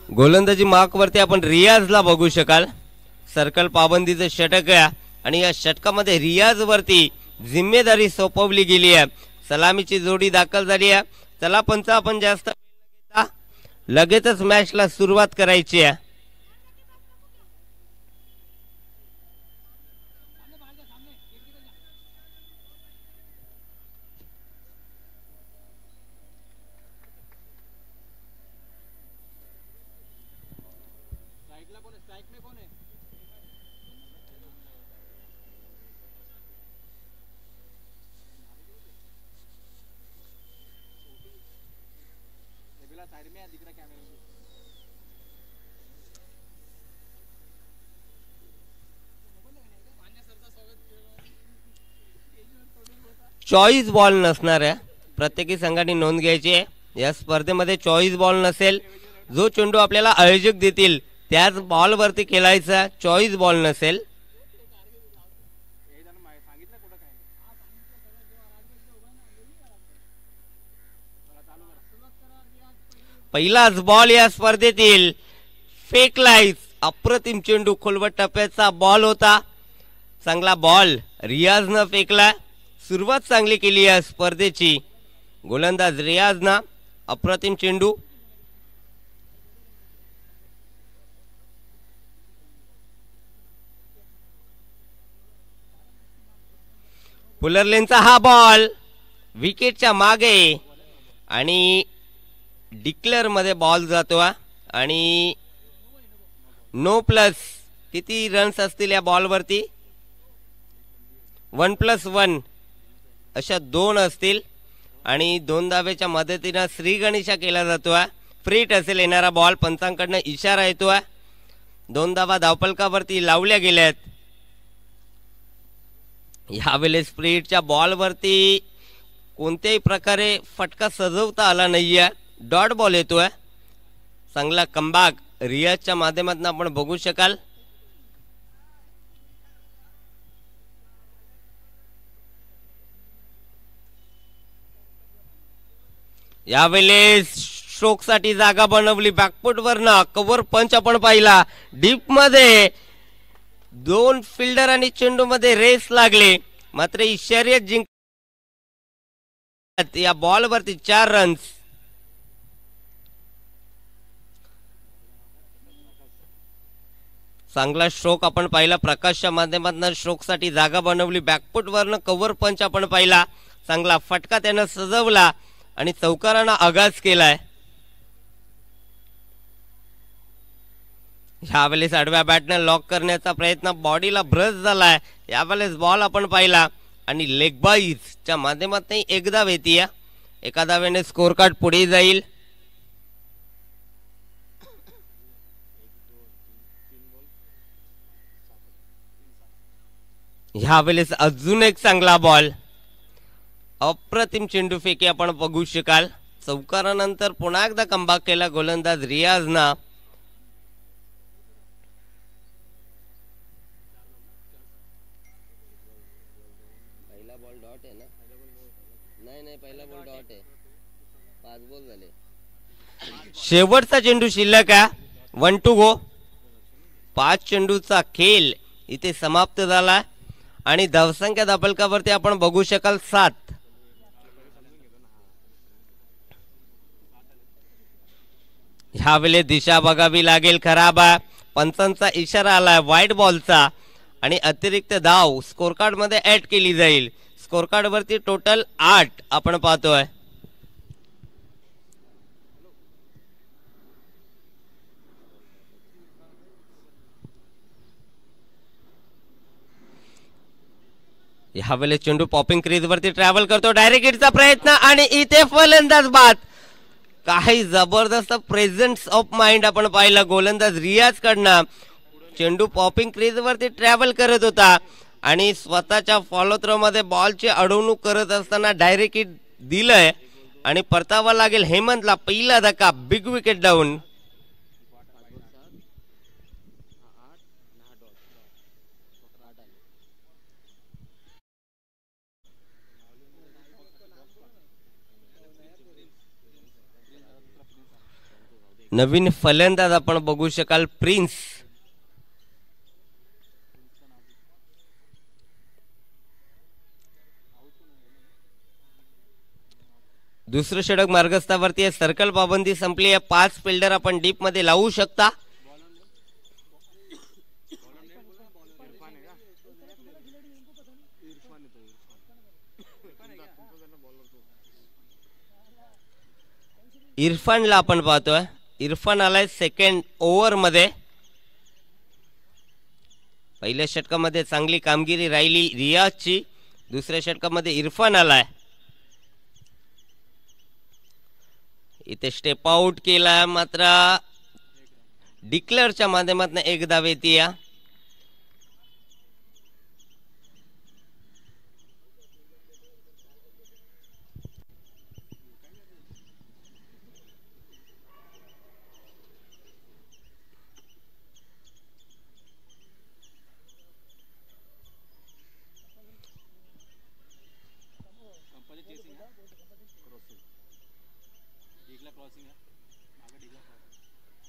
गोलंदाजी मार्क वरती आपण रियाजला बघू शकाल. सर्कल पाबंदीचं षटक आहे आणि या षटकामध्ये रियाज वरती जिम्मेदारी सोपवली गेली आहे. सलामीची जोडी दाखल झाली आहे. चला पंच, आपण जास्त लगेचच मॅचला सुरुवात करायची आहे. चॉईस बॉल नसणार आहे. प्रत्येकी संघाने नोंद घ्यायची आहे. या स्पर्धेमध्ये चॉईस बॉल नसेल. जो चेंडू आपल्याला आयोजक देतील त्याच बॉल वरती खेळायचा. चॉईस बॉल नसेल. पहिलाच बॉल या स्पर्धेतील फेकलाय. अप्रतिम चेंडू, खोलवट टप्प्याचा बॉल होता. चांगला बॉल रियाजनं फेकला. सुरुवात चांगली केली या स्पर्धेची गोलंदाज रियाजनं. अप्रतिम चेंडू. पुलरलेनचा हा बॉल विकेटच्या मागे आणि डिक्लेअर मध्ये बॉल जातो आणि नो प्लस. किती रन्स असतील या बॉल वरती? 1+1 अशा 2 असतील आणि 2 धावेच्या मदतीने श्री गणेशा केला जातो. फ्रीट असेल येणारा बॉल. पंचांकडनं इशारा येतो. 2 धावा धावफलकावरती लावल्या गेल्यात. यावेळेस फ्रीटच्या बॉल वरती कोणत्याही प्रकारे फटका सजवता आला नाहीये. डॉट बॉल येतोय. चांगला कमबॅक रियाजच्या माध्यमातून आपण बघू शकाल. यावेळेस स्ट्रोक साठी जागा बनवली. बॅकफुट वरनं कव्हर पंच आपण पाहिला. डीप मध्ये 2 फिल्डर आणि चेंडू मध्ये रेस लागले. मात्र ही शर्यत जिंक. या बॉल वरती 4 रन्स. चांगला स्ट्रोक आपण पाहिला. प्रकाशच्या माध्यमातून स्ट्रोक साठी जागा बनवली. बॅकफुट वरनं कव्हर पंच आपण पाहिला. चांगला फटका त्यानं सजवला आणि चौकारांना आगाज केलाय. यावेळेस आडव्या बॅटने लॉक करण्याचा प्रयत्न. बॉडीला ब्रश झालाय. यावेळेस बॉल आपण पाहिला आणि लेग बाईजच्या माध्यमातून एक धाव येते. एका धावेने स्कोर कार्ड पुढे जाईल. यावेळेस अजून एक चांगला बॉल. अप्रतिम चेंडू फेकी आपण बघू शकाल. चौकारानंतर पुन्हा एकदा कमबॅक केला गोलंदाज रियाजना. पहिला बॉल डॉट आहे ना? नाही, पहिला बॉल डॉट आहे. 5 बॉल झाले. शेवटचा चेंडू शिल्लक आहे. 1 to go. 5 चेंडूचा खेळ इथे समाप्त झाला आणि धावसंख्या धावफलकावरती आपण बघू शकाल 7. ह्यावेळेस दिशा बघावी लागेल. खराब आहे. पंचांचा इशारा आलाय वाईट बॉलचा आणि अतिरिक्त धाव स्कोर कार्ड मध्ये ऍड केली जाईल. स्कोर कार्ड वरती टोटल 8 आपण पाहतोय. ह्यावेळेस चेंडू पॉपिंग क्रीज वरती ट्रॅव्हल करतो. डायरेक्ट हिटचा प्रयत्न आणि इथे फलंदाज बाद. काही जबरदस्त प्रेझेन्स ऑफ माइंड आपण पाहिला गोलंदाज रियाज कडनं. चेंडू पॉपिंग क्रीज वरती ट्रॅव्हल करत होता आणि स्वतःच्या फॉलो थ्रो मध्ये बॉलची अडवणूक करत असताना डायरेक्ट हिट दिलंय आणि परतावा लागेल हेमंतला. पहिला धक्का. Big wicket down. नवीन फलंदाज आपण बघू शकाल प्रिन्स. दुसरं षटक मार्गस्थावरती आहे. सर्कल पाबंदी संपली आहे. 5 फिल्डर आपण डीप मध्ये लावू शकता. इरफानला आपण पाहतोय. इरफान आलाय सेकंड ओव्हर मध्ये. पहिल्या षटकामध्ये चांगली कामगिरी राहिली रियाजची. दुसऱ्या षटकामध्ये इरफान आलाय. इथे स्टेप आउट केला मात्र डिक्लेअरच्या माध्यमातून एक धाव येते.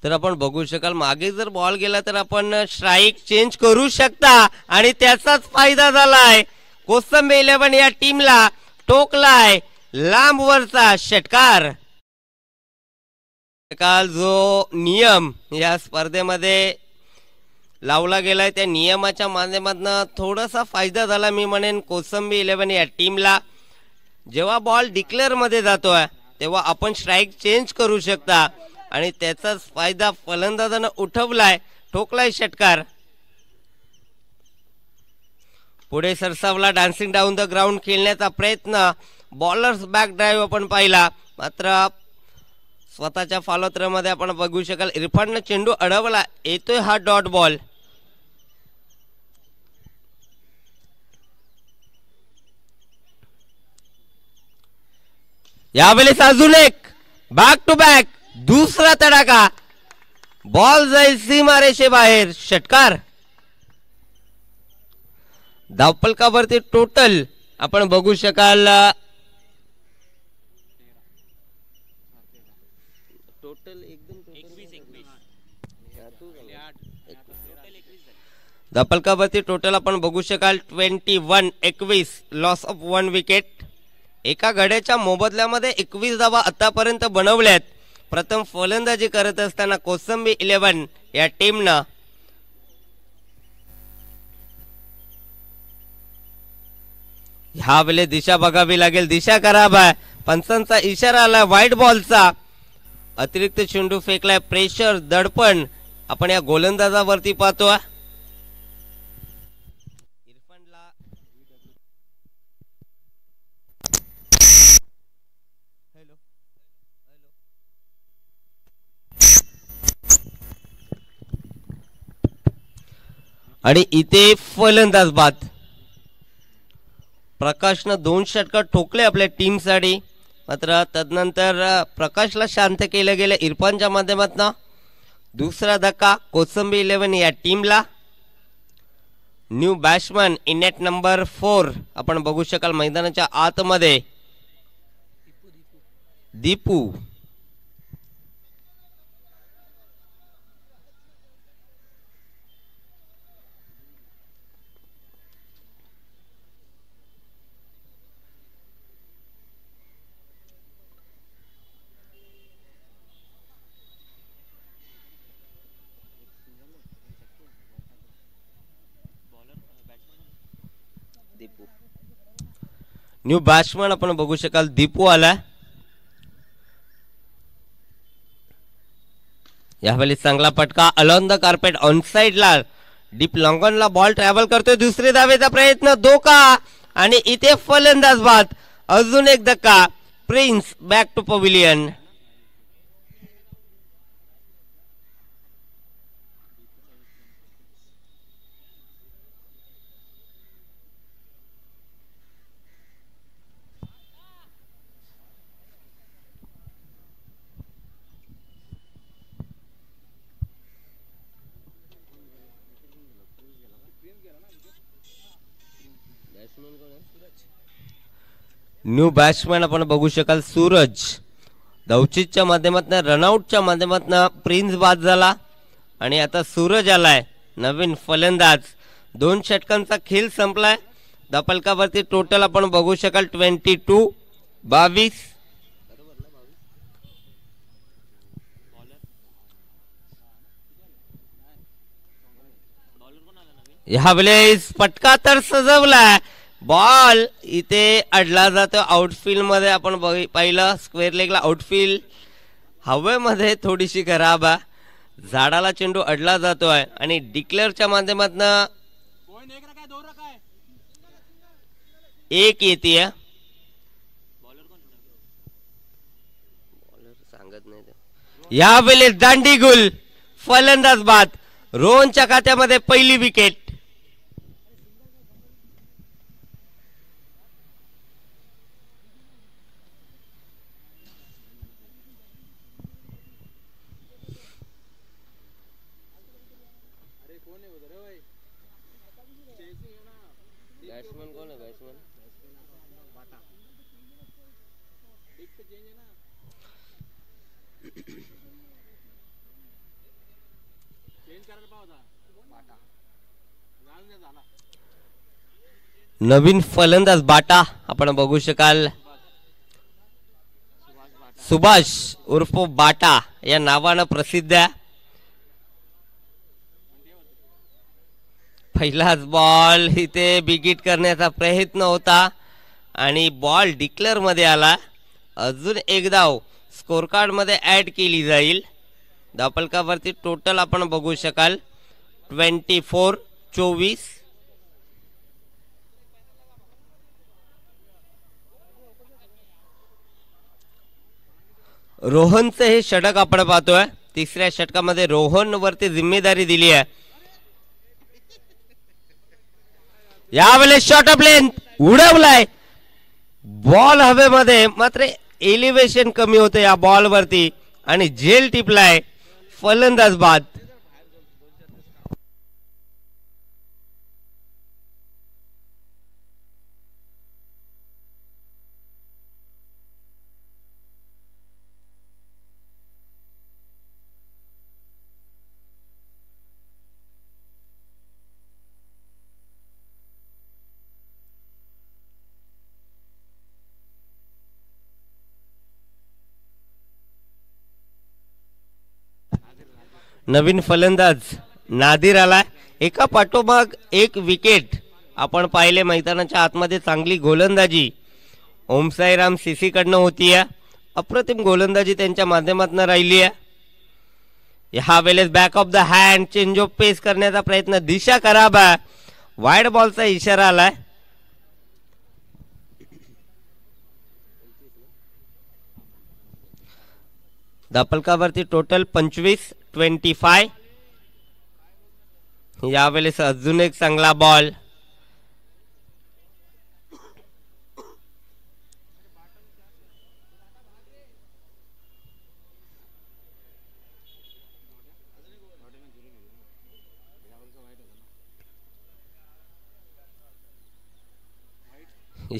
तर आपण बघू शकाल मागे जर बॉल गेला तर आपण स्ट्राईक चेंज करू शकता आणि त्याचाच फायदा झालाय. कोसंबी 11 या टीमला टोकलाय लांबवरचा षटकार. काल जो नियम या स्पर्धेमध्ये लावला गेलाय त्या नियमाच्या माध्यमातून थोडासा फायदा झाला मी म्हणेन कोसंबी 11 या टीमला. जेव्हा बॉल डिक्लेअर मध्ये जातोय तेव्हा आपण स्ट्राईक चेंज करू शकता आणि त्याचाच फायदा फलंदाजानं उठवलाय. ठोकलाय षटकार. पुढे सरसावला डान्सिंग डाऊन द ग्राउंड खेळण्याचा प्रयत्न. बॉलर्स बॅक ड्राईव्ह आपण पाहिला मात्र स्वतःच्या फॉलोथ्रोमध्ये आपण बघू शकाल इरफाननं चेंडू अडवला. येतोय हा डॉट बॉल. यावेळेस अजून एक बॅक टू बॅक दुसरा तडाखा. बॉल जाईल सीमारेषे बाहेर. षटकार. धावफलकावरती टोटल आपण बघू शकाल धावफलकावरती टोटल आपण बघू शकाल 21 लॉस ऑफ 1 विकेट. एका गड्याच्या मोबदल्यामध्ये 21 धावा आतापर्यंत बनवल्यात. प्रथम फलंदाजी करत असताना कोसंबी 11 या टीमनं ह्या वेळेस दिशा बघावी लागेल. दिशा खराब आहे. पंचांचा इशारा आला व्हाईट बॉलचा. अतिरिक्त चेंडू फेकलाय. प्रेशर दडपण आपण या गोलंदाजावरती पाहतो. आणि इथे फलंदाज बाद. प्रकाशनं 2 षटकार ठोकले आपल्या टीमसाठी मात्र तदनंतर प्रकाशला शांत केलं गेलं इरफानच्या माध्यमातून. दुसरा धक्का कोसंबी 11 या टीमला. न्यू बॅट्समन इन नेट नंबर 4 आपण बघू शकाल मैदानाच्या आतमध्ये दीपू. न्यू बॅट्समन आपण बघू शकाल दीपू आला. यावेळी चांगला फटका अलॉन द कार्पेट ऑन साइडला. डीप लॉंगॉनला बॉल ट्रॅव्हल करतोय. दुसरी धावेचा प्रयत्न धोका आणि इथे फलंदाज बाद. अजून एक धक्का. Prince back to pavilion. New batsman आपण बघू शकाल सूरज. दौचितच्या माध्यमातून रनआउटच्या माध्यमातून प्रिन्स बाद झाला आणि आता सूरज आलाय नवीन फलंदाज. 2 षटकांचा खेळ संपलाय. धापलकावरती टोटल आपण बघू शकाल 22. यावेळेस फटका तर सजवलाय. बॉल इथे अडला जातो आउटफील्ड मध्ये. आपण पाहिलं स्क्वेअर लेगला आउटफील्ड हवेमध्ये थोडीशी खराब आहे. झाडाला चेंडू अडला जातोय आणि डिक्लेअरच्या माध्यमातून एक येते. यावेळेस दांडी गुल फलंदाज बाद. रोहनच्या खात्यामध्ये पहिली विकेट. नवीन फलंदाज बाटा आपण बघू शकाल. सुभाष उर्फ बाटा या नावानं प्रसिद्ध आहे. पहिलाच बॉल इथे बिगिट करण्याचा प्रयत्न होता आणि बॉल डिक्लेअर मध्ये आला. अजून एक धाव स्कोर कार्ड मध्ये ऍड केली जाईल. धापलकावरती टोटल आपण बघू शकाल 24. रोहनचं हे षटक आपण पाहतोय. तिसऱ्या षटकामध्ये रोहन वरती जिम्मेदारी दिली आहे. यावेळेस शॉट ऑफ लेंथ उडवलाय. बॉल हवेमध्ये मात्र एलिव्हेशन कमी होते या बॉल वरती आणि झेल टिपलाय. फलंदाज बाद. नवीन फलंदाज नादिर आला. एका पाठोपाठ एक विकेट आपण पाहिले. मैदानाच्या आतमध्ये चांगली गोलंदाजी ओमसाईराम सीसी कडनं होती. अप्रतिम गोलंदाजी त्यांच्या माध्यमातून राहिली आहे. ह्या वेळेस back of the hand change of pace करण्याचा प्रयत्न. दिशा खराब आहे. वाईड बॉलचा इशारा आलाय. धापलकावरती टोटल 25. यावेळेस अजून एक चांगला बॉल.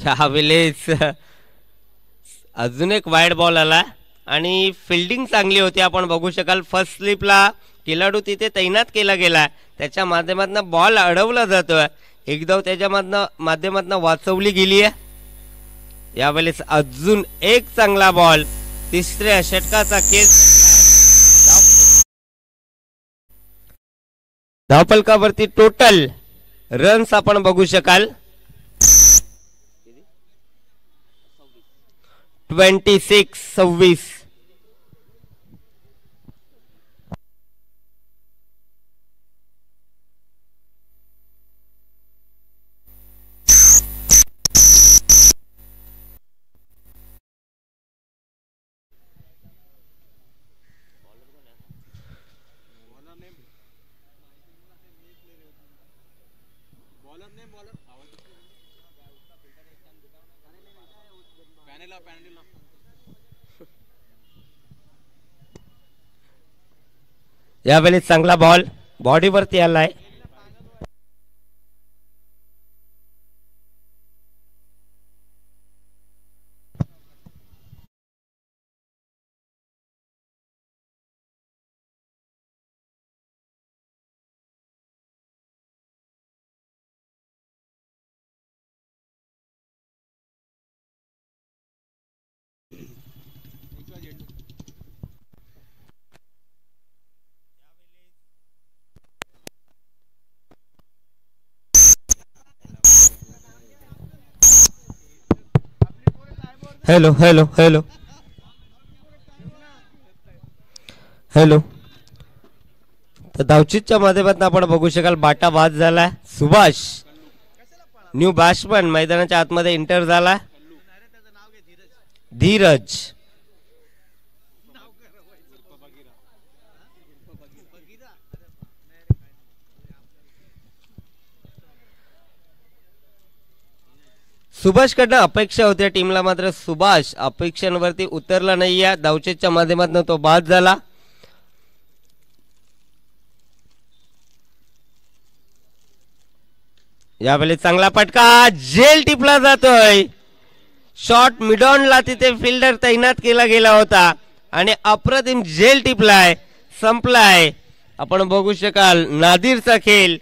यावेळेस अजून एक वाईड बॉल आला आणि फिल्डिंग चांगली होती. आपण बघू शकाल फर्स्ट स्लिपला खेळाडू तिथे तैनात केला गेला. त्याच्या माध्यमातून बॉल अडवला जातोय. एकदा त्याच्या माध्यमातून वाचवली गेली आहे. यावेळेस अजून एक चांगला बॉल. तिसऱ्या षटकाचा खेळ. धावफलकावरती टोटल रन्स आपण बघू शकाल 26. यावेळेस चांगला बॉल बॉडीवरती आलाय. Hello hello hello hello. तर धावचीच्या माध्यमातून आपण बघू शकाल बाटा बाद झाला. सुभाष न्यू बॅट्समन मैदानाच्या आतमध्ये एंटर झाला. धीरज सुभाष कडनं अपेक्षा होत्या टीमला, मात्र सुभाष अपेक्षांवरती उतरला नाही. या धावचेच्या माध्यमातून तो बाद झाला. यावेळी चांगला फटका झेल टिपला जातोय. शॉट मिडॉनला तिथे फिल्डर तैनात केला गेला होता आणि अप्रतिम झेल टिपलाय. संपलाय. आपण बघू शकाल नादिरचा खेळ.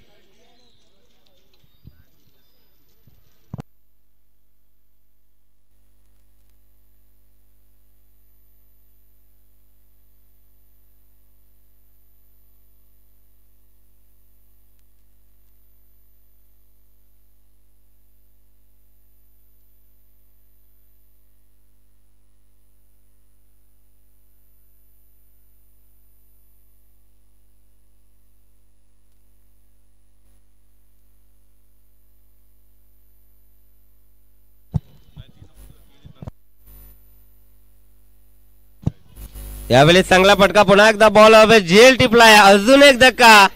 यावेळी चांगला फटका. पुन्हा एकदा बॉल हवे. झेल टिपलाय. अजून एक धक्का.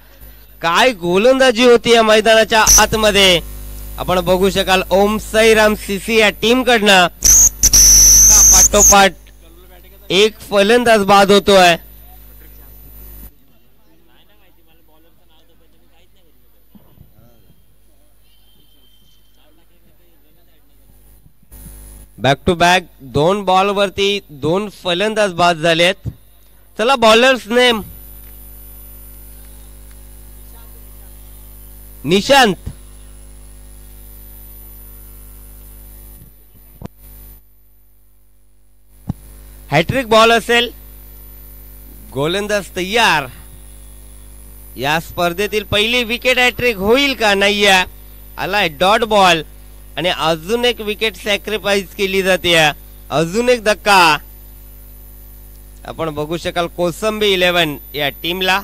काय गोलंदाजी होती या मैदानाच्या आतमध्ये. आपण बघू शकाल ओम साईराम सीसी या टीम कडनं पाठोपाठ एक फलंदाज बाद होतोय. बॅक टू बॅक 2 बॉल वरती 2 फलंदाज बाद झालेत. चला bowlers name. Nishant, hat trick ball असेल. गोलंदाज तयार. या स्पर्धेतील पहिली विकेट हॅट्रिक होईल का? नाही. आलाय डॉट बॉल आणि अजून एक विकेट सॅक्रिफाईस केली जाते. अजून एक धक्का. आपण बघू शकाल कोसंबी 11 या टीमला.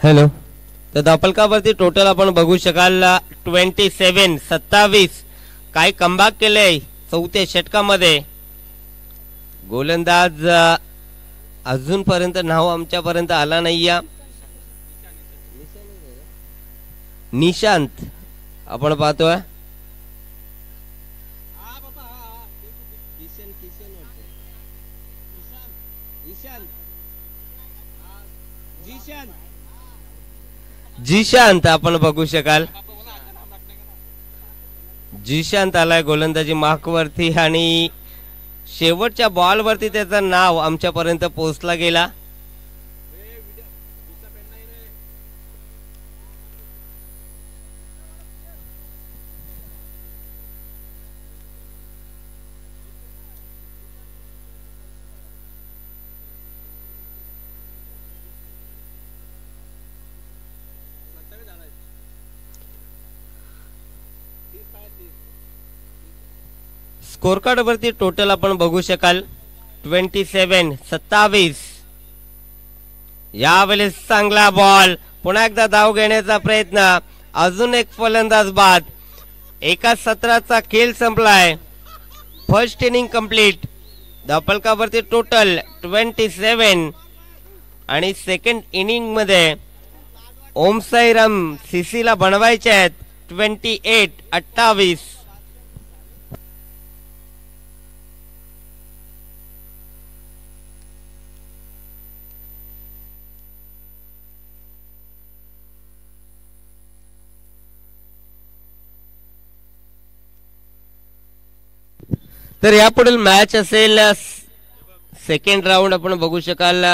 हॅलो. तर धावफलकावरती टोटल आपण बघू शकाल 27. काय कमबॅक केलंय 4थ्या षटकामध्ये. गोलंदाज अजूनपर्यंत नाव आमच्यापर्यंत आला नाही. निशांत आपण पाहतोय. जीशांत आपण बघू शकाल. जीशांत आलाय गोलंदाजी मार्क वरती आणि शेवटच्या बॉल वरती त्याचं नाव आमच्यापर्यंत पोहोचला गेला. स्कोर कार्ड वरती टोटल आपण बघू शकाल 27. यावेळेस चांगला बॉल. पुन्हा एकदा धाव घेण्याचा प्रयत्न. अजून एक फलंदाज बाद. एका सत्राचा खेळ संपलाय. First inning complete. धावफलकावरती टोटल 27 आणि सेकंड इनिंग मध्ये ओम साईराम सीसीला बनवायचे आहेत 28. तर यापुढील मॅच असेल सेकंड राऊंड. आपण बघू शकाल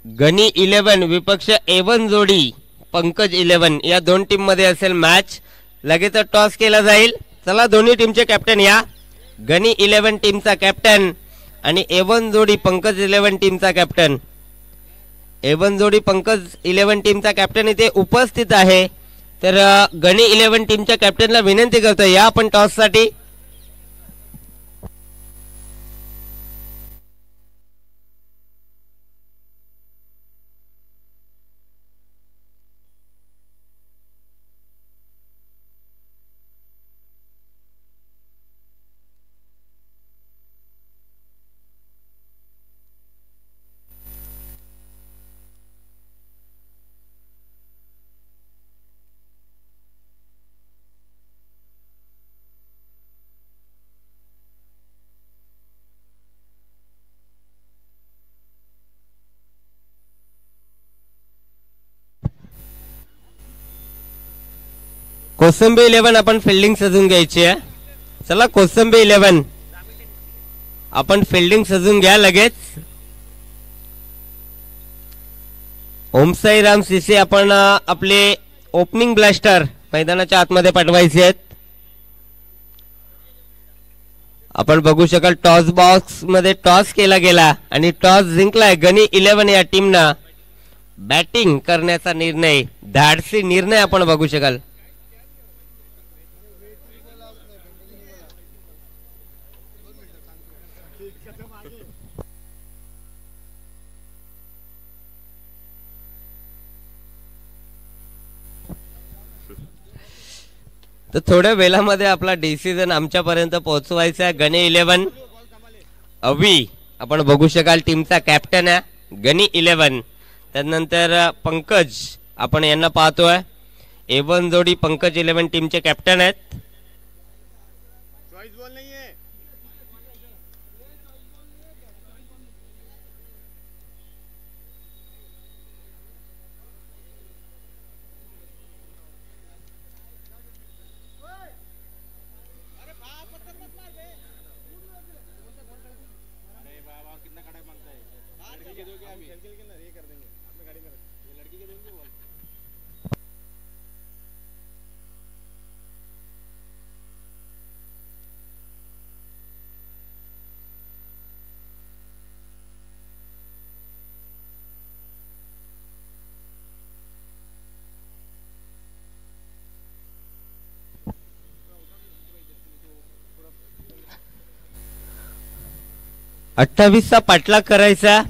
गणी 11 विपक्ष A1 जोडी पंकज 11 या दोन टीम मध्ये असेल मॅच. लगेच टॉस केला जाईल. चला दोन्ही टीमचे कॅप्टन या. गणी 11 टीमचा कॅप्टन आणि A1 जोडी पंकज 11 टीमचा कॅप्टन. A1 जोडी पंकज 11 टीमचा कॅप्टन इथे उपस्थित आहे. तर गणी 11 टीमच्या कॅप्टनला विनंती करतो या आपण टॉस साठी. कोसंबी 11 आपण फिल्डिंग सजून घ्यायची आहे. चला कोसंबी 11 आपण फिल्डिंग सजून घ्या लगेच. ओमसाईराम सीसी आपण आपले ओपनिंग ब्लास्टर मैदानाच्या आतमध्ये पाठवायचे आहेत. आपण बघू शकाल टॉस बॉक्स मध्ये टॉस केला गेला आणि टॉस जिंकलाय गणी 11 या टीमना. बॅटिंग करण्याचा निर्णय, धाडसी निर्णय आपण बघू शकाल. तर थोड्या वेळामध्ये आपला डिसिजन आमच्यापर्यंत पोहोचवायचा आहे. गणी 11 अवी आपण बघू शकाल टीमचा कॅप्टन आहे गणी 11. त्यानंतर पंकज आपण यांना पाहतोय. A1 जोडी पंकज 11 टीमचे कॅप्टन आहेत. चा पाठलाग करायचा.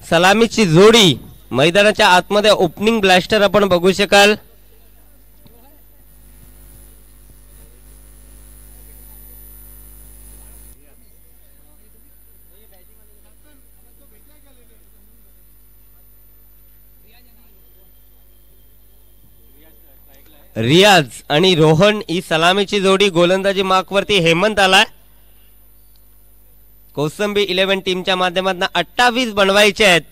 सलामीची जोडी मैदानाच्या आतमध्ये ओपनिंग ब्लास्टर आपण बघू शकाल. रियाज आणि रोहन ही सलामीची जोडी. गोलंदाजी मार्कवरती हेमंत आलाय. कोसंबी 11 टीमच्या माध्यमातून 28 बनवायचे आहेत.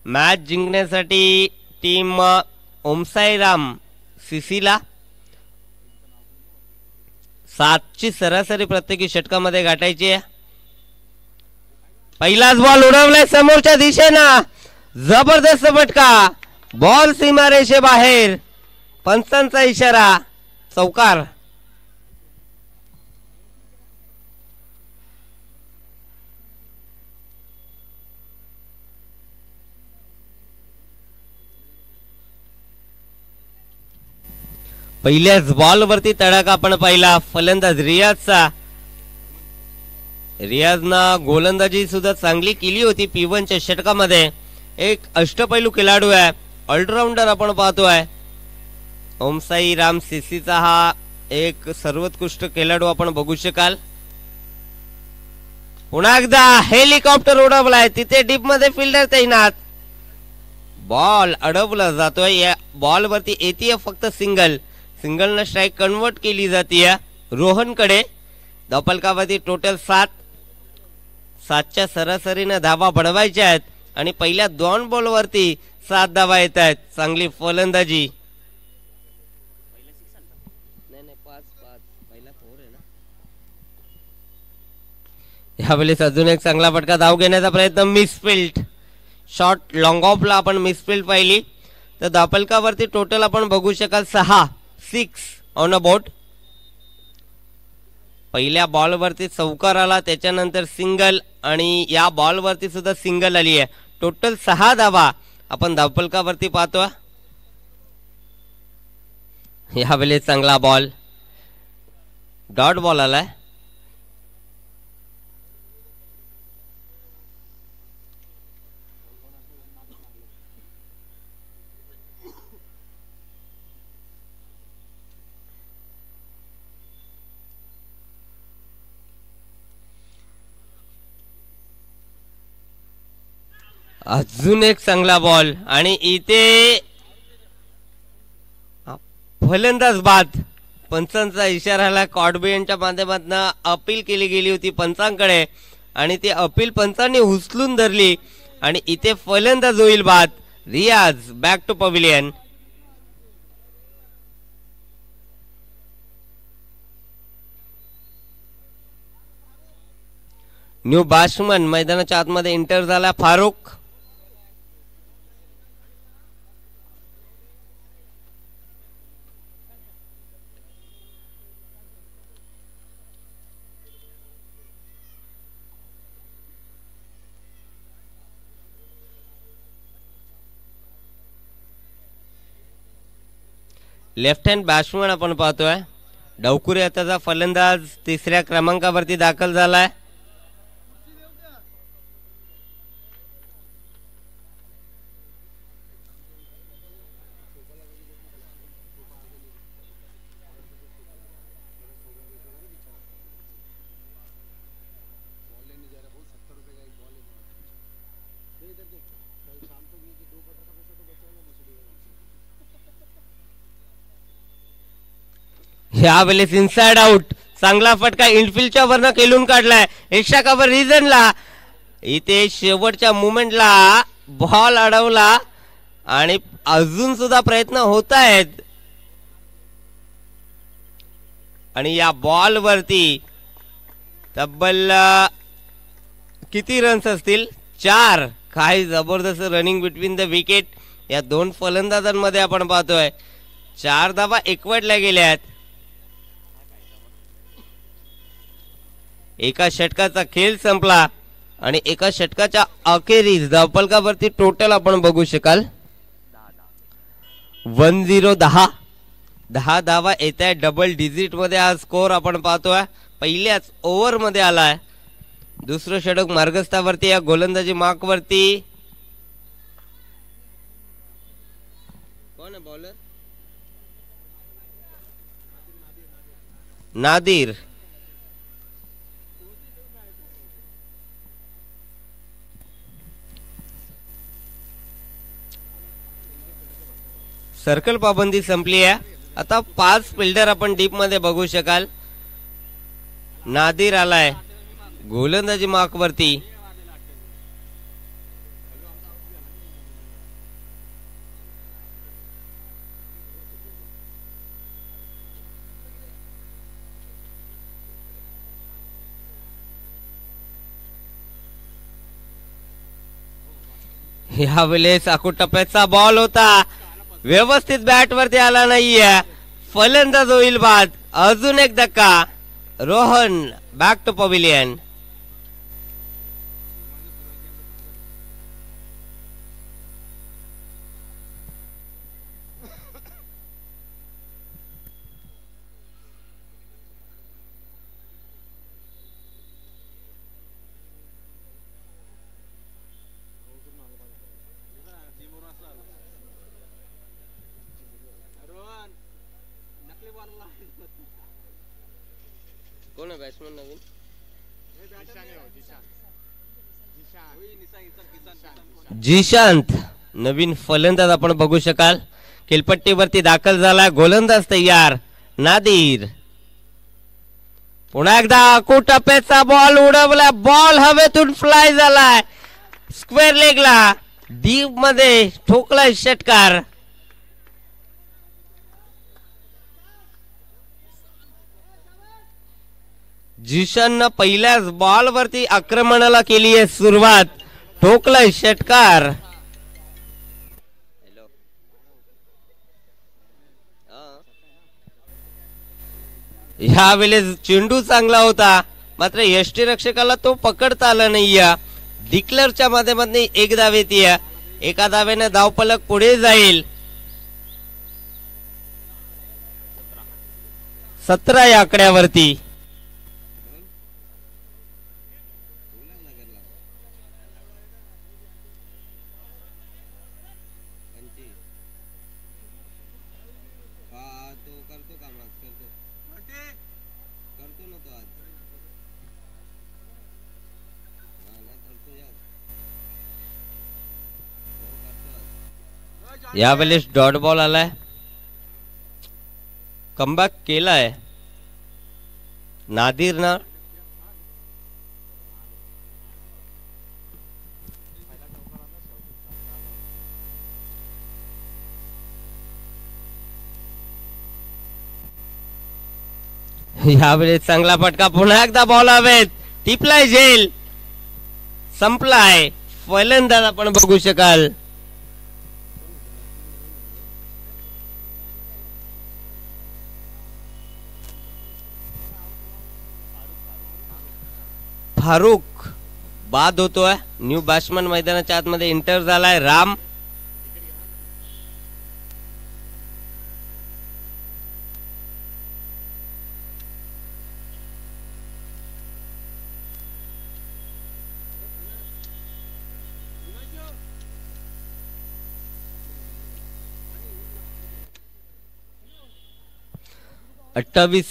मॅच जिंकण्यासाठी टीम ओमसाईराम सीसीला 7ची सरासरी प्रत्येकी षटकामध्ये गाठायची आहे. पहिलाच बॉल उडवलाय समोरच्या दिशेनं. जबरदस्त फटका. बॉल सीमारेषे बाहेर. पंचांचा इशारा. चौकार. पहिल्याच बॉल वरती तडाखा आपण पाहिला फलंदाज रियाजचा. रियाजनं गोलंदाजी सुद्धा चांगली केली होती P1 च्या षटकामध्ये. एक अष्टपैलू खेळाडू आहे, ऑलराऊंडर आपण पाहतोय. ओमसाई राम सीसीचा हा एक सर्वोत्कृष्ट खेळाडू आपण बघू शकाल. पुन्हा एकदा हेलिकॉप्टर उडवलाय. तिथे डीप मध्ये फिल्डर तैनात. बॉल अडवला जातोय. या बॉल वरती येते फक्त सिंगल. सिंगल न स्ट्राइक कन्वर्ट केली जाते रोहनकडे. धावफलकावरती टोटल 7च्या सरासरीने धावा बनवायच्या आहेत आणि पहिल्या 2 बॉल वरती 7 धावा येत आहेत. चांगली फलंदाजी. नाही 5 पहिला 4 आहे यावेळेस अजून एक चांगला फटका धाव घेण्याचा प्रयत्न, मिसफिल्ड शॉट लॉंग ऑफला आपण मिसफिल्ड पाहिली. तर धापलकावरती टोटल आपण बघू शकाल 6 ऑन अ बोर्ड. पहिल्या बॉलवरती चौकार आला, त्याच्यानंतर सिंगल आणि या बॉलवरती सुद्धा सिंगल आली आहे. टोटल 6 धावा आपण धापलकावरती पाहतोय. यावेळेस चांगला बॉल, डॉट बॉल आलाय. अजून एक चांगला बॉल आणि इथे फलंदाज बाद. पंचांचा इशारा आला, कॉडबे यांच्या माध्यमातून अपील केली गेली होती पंचांकडे आणि ती अपील पंचांनी उचलून धरली आणि इथे फलंदाज होईल बाद. Riyaz back to pavilion. New batsman मैदानाच्या आतमध्ये एंटर झाला, फारुख. लेफ्ट हँड बॅट्समन आपण पाहतोय. डवकुरे आताचा फलंदाज 3ऱ्या क्रमांकावरती दाखल झालाय. यावेळेस इनसाइड आउट, चांगला फटका इनफिल्डच्या वरनं केलून काढलाय एक्स्ट्रा कव्हर रिजनला. इथे शेवटच्या मुमेंटला बॉल अडवला आणि अजून सुद्धा प्रयत्न होत आहेत आणि या बॉल वरती तब्बल किती रन्स असतील? 4. काही जबरदस्त रनिंग बिटवीन द विकेट या दोन फलंदाजांमध्ये आपण पाहतोय. 4 धावा एकवटल्या गेल्या आहेत. एका षटकाचा खेळ संपला आणि एका षटकाच्या अखेरीस धावफलकावरती टोटल आपण बघू शकाल 10-10. 10 धावा येत आहे. डबल डिजिट मध्ये हा स्कोर आपण पाहतोय. पहिल्याच ओव्हर मध्ये आलाय. दुसरं षटक मार्गस्थावरती या गोलंदाजी मार्क वरती. कोण आहे बॉलर? नादिर. सर्कल पाबंदी संपली आहे. आता 5 फिल्डर आपण डीप मध्ये बघू शकाल. नादिर आलाय गोलंदाजी मार्क वरती. यावेळेस आकुटप्प्याचा बॉल होता, व्यवस्थित बॅट वरती आला नाहीये. फलंदाज होईल बाद. अजून एक धक्का. Rohan back to pavilion. कोण आहे बॅट्समन नवीन? जीशांत नवीन फलंदाज आपण बघू शकाल. खेळपट्टीवरती दाखल झाला. गोलंदाज तयार. नादिर पुन्हा एकदा आकुटप्प्याचा बॉल उडवला. बॉल हवेतून फ्लाय झालाय. स्क्वेअर लेगला डीप मध्ये ठोकलाय षटकार. जिशाननं पहिल्याच बॉल वरती आक्रमणाला केली आहे सुरुवात. ठोकलाय षटकार. ह्यावेळेस चेंडू चांगला होता, मात्र यष्टीरक्षकाला तो पकडता आला नाहीये. डिक्लेअरच्या माध्यमातून एक धाव येते. एका धावेने धावफलक पुढे जाईल. 17 या आकड्यावरती. यावेळेस डॉट बॉल आलाय. कमबॅक केलाय नादिरनं. यावेळेस चांगला फटका. पुन्हा एकदा बॉल हवेत. टिपलाय झेल. संपलाय. फलंदाज आपण बघू शकाल. फारुख बाद होतोय. न्यू बॅट्समन मैदानाच्या आतमध्ये एंटर झालाय. राम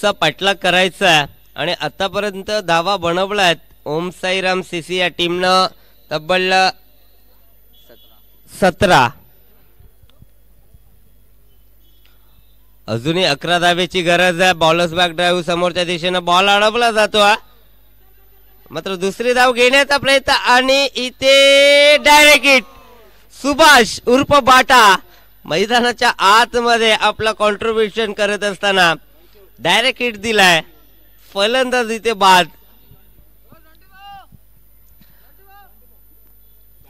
चा पाठलाग करायचा आणि आतापर्यंत धावा बनवल्यात ओम साईराम सीसी या टीमनं तब्बल 17. अजूनही 11 धावेची गरज आहे. बॉलर्स बॅक ड्राईव्ह समोरच्या दिशेनं बॉल अडवला जातो. मात्र दुसरी धाव घेण्याचा प्रयत्न आणि इथे डायरेक्ट हिट. सुभाष उर्फ बाटा मैदानाच्या आतमध्ये आपला कॉन्ट्रीब्युशन करत असताना डायरेक्ट हिट दिलाय. फलंदाज इथे बाद.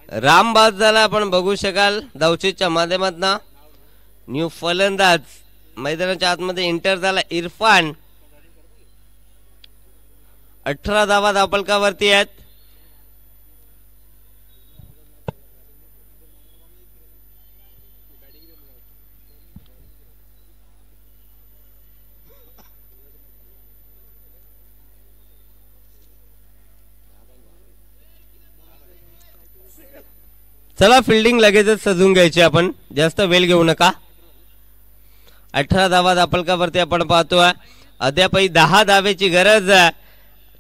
राम बाद झाला आपण बघू शकाल धावचीच्या माध्यमातून. न्यू फलंदाज मैदानाच्या आतमध्ये एंटर झाला इरफान. 18 धावा धावफलकावरती आहेत. चला फिल्डिंग लगेचच सजून घ्यायची आपण. जास्त वेळ घेऊ नका. 18 धावा धावफलकावरती आपण पाहतोय. अद्यापही 10 धावेची गरज आहे.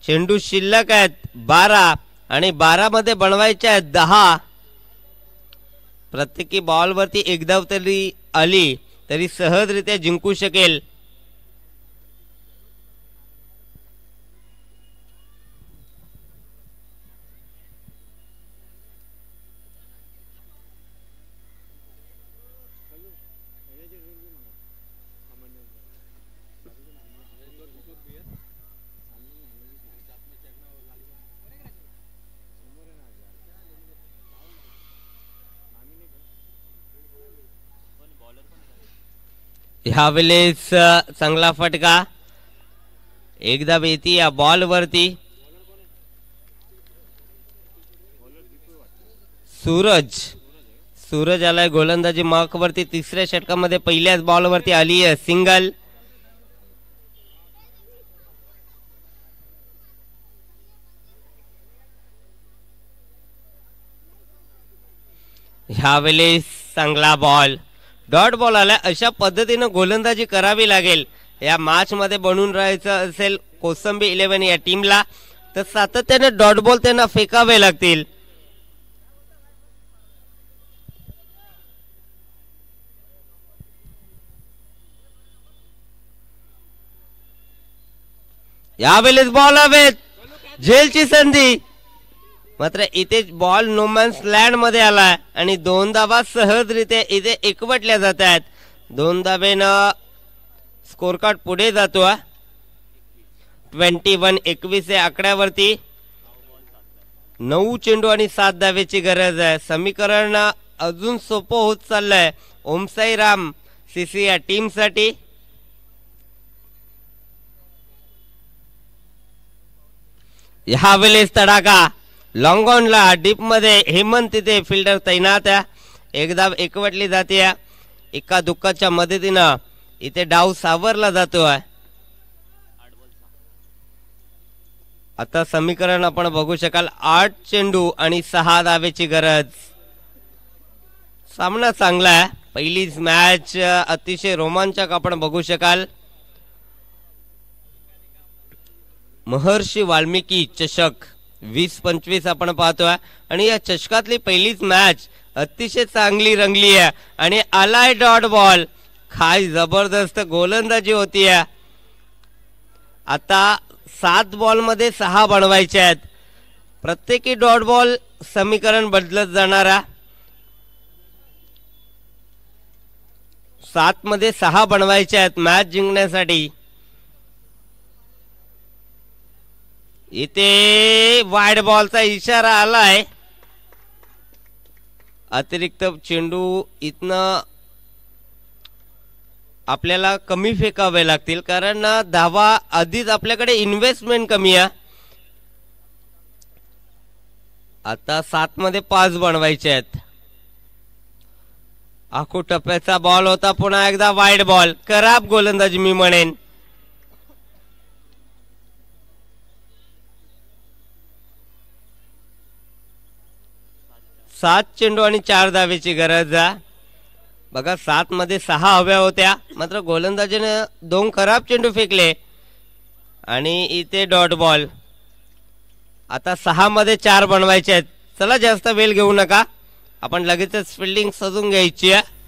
चेंडू शिल्लक आहेत 12 आणि 12 मध्ये बनवायच्या आहेत 10. प्रत्येकी बॉल वरती एक धाव तरी आली तरी सहजरित्या जिंकू शकेल. ह्यावेळेस चांगला फटका. एकदा बेती या बॉल वरती. सूरज आलाय गोलंदाजी मार्क वरती. तिसऱ्या षटकामध्ये पहिल्याच बॉल वरती आली आहे सिंगल. ह्यावेळेस चांगला बॉल. डॉट बॉल आलाय. अशा पद्धतीनं गोलंदाजी करावी लागेल या मॅच मध्ये बनून राहायचं असेल कोसंबी 11 या टीमला तर सातत्याने डॉट बॉल त्यांना फेकावे लागतील. यावेळेस बॉल हवेत. झेलची संधी. मात्र इथे बॉल नोमॅन्स लँड मध्ये आलाय आणि 2 धावा सहजरित्या इथे एकवटल्या जात आहेत. 2 धावेनं स्कोर कार्ड पुढे जातो. 21-21 आकड्यावरती 9 चेंडू आणि 7 धावेची गरज आहे. समीकरण अजून सोपं होत चाललंय ओमसाई राम सीसी या टीम साठी. ह्या वेळेस तडाखा लॉंग ऑनला डीप मध्ये हेमंत तिथे फिल्डर तैनात आहे. एकदा एकवटली जाते. एका दुःखाच्या मदतीनं इथे डाव सावरला जातोय. आता समीकरण आपण बघू शकाल 8 चेंडू आणि 6 धावेची गरज. सामना चांगला आहे. पहिलीच मॅच अतिशय रोमांचक आपण बघू शकाल. महर्षी वाल्मिकी चषक 20-25 आपण पाहतोय आणि या चषकातली पहिलीच मॅच अतिशय चांगली रंगली आहे आणि आलाय डॉट बॉल. काय जबरदस्त गोलंदाजी होती. आता 7 बॉल मध्ये 6 बनवायचे आहेत. प्रत्येकी डॉट बॉल समीकरण बदलत जाणारा. 7 मध्ये 6 बनवायचे आहेत मॅच जिंकण्यासाठी. इथे वाईड बॉलचा इशारा आलाय. अतिरिक्त चेंडू इथनं आपल्याला कमी फेकावे लागतील कारण धावा आधीच आपल्याकडे इन्व्हेस्टमेंट कमी आहे. आता 7 मध्ये 5 बनवायचे आहेत. आखू टप्प्याचा बॉल होता. पुन्हा एकदा वाईड बॉल. खराब गोलंदाजी मी म्हणेन. सात चेंडू आणि 4 धावेची गरज आहे. बघा 7 मध्ये 6 हव्या होत्या मात्र गोलंदाजीने 2 खराब चेंडू फेकले आणि इथे डॉट बॉल. आता 6 मध्ये 4 बनवायचे आहेत. चला जास्त वेळ घेऊ नका. आपण लगेचच फिल्डिंग सजून घ्यायची आहे.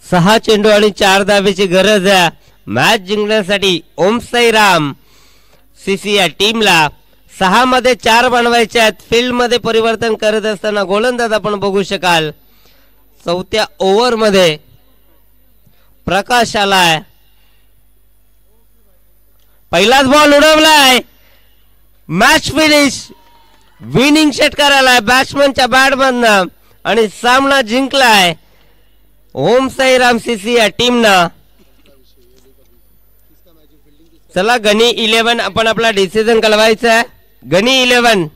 सहा चेंडू आणि 4 धावेची गरज आहे मॅच जिंकण्यासाठी ओमसाई राम सीसी या टीमला. 6 मध्ये 4 बनवायचे आहेत. फील्ड मध्ये परिवर्तन करत असताना गोलंदाज आपण बघू शकाल. 4थ्या ओव्हर मध्ये प्रकाश आलाय. पहिलाच बॉल उडवलाय. Match finish. विनिंग षटकार आलाय बॅट्समनच्या बॅटमधनं आणि सामना जिंकलाय ओमसाई राम सीसी या टीमनं. चला गणी 11 आपण आपला डिसिजन कळवायचा आहे. गणी 11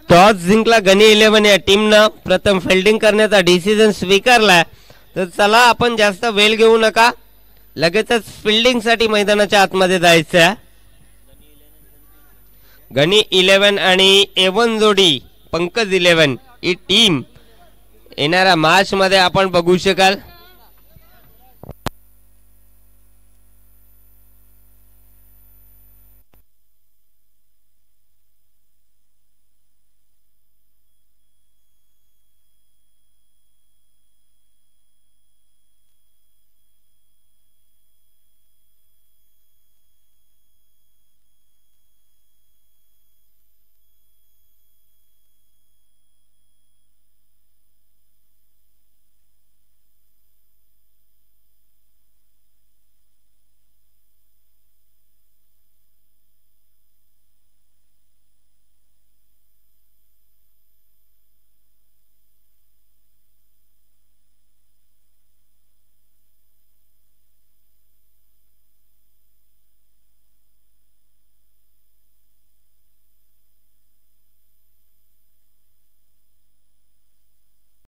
टॉस जिंकला गणी 11 या टीमनं. प्रथम फिल्डिंग करण्याचा डिसिजन स्वीकारला. तर चला आपण जास्त वेळ घेऊ नका. लगेचच फिल्डिंग साठी मैदानाच्या आतमध्ये जायचं आहे. गणी 11 आणि एवन जोडी पंकज 11 ही टीम येणाऱ्या मॅच मध्ये आपण बघू शकाल.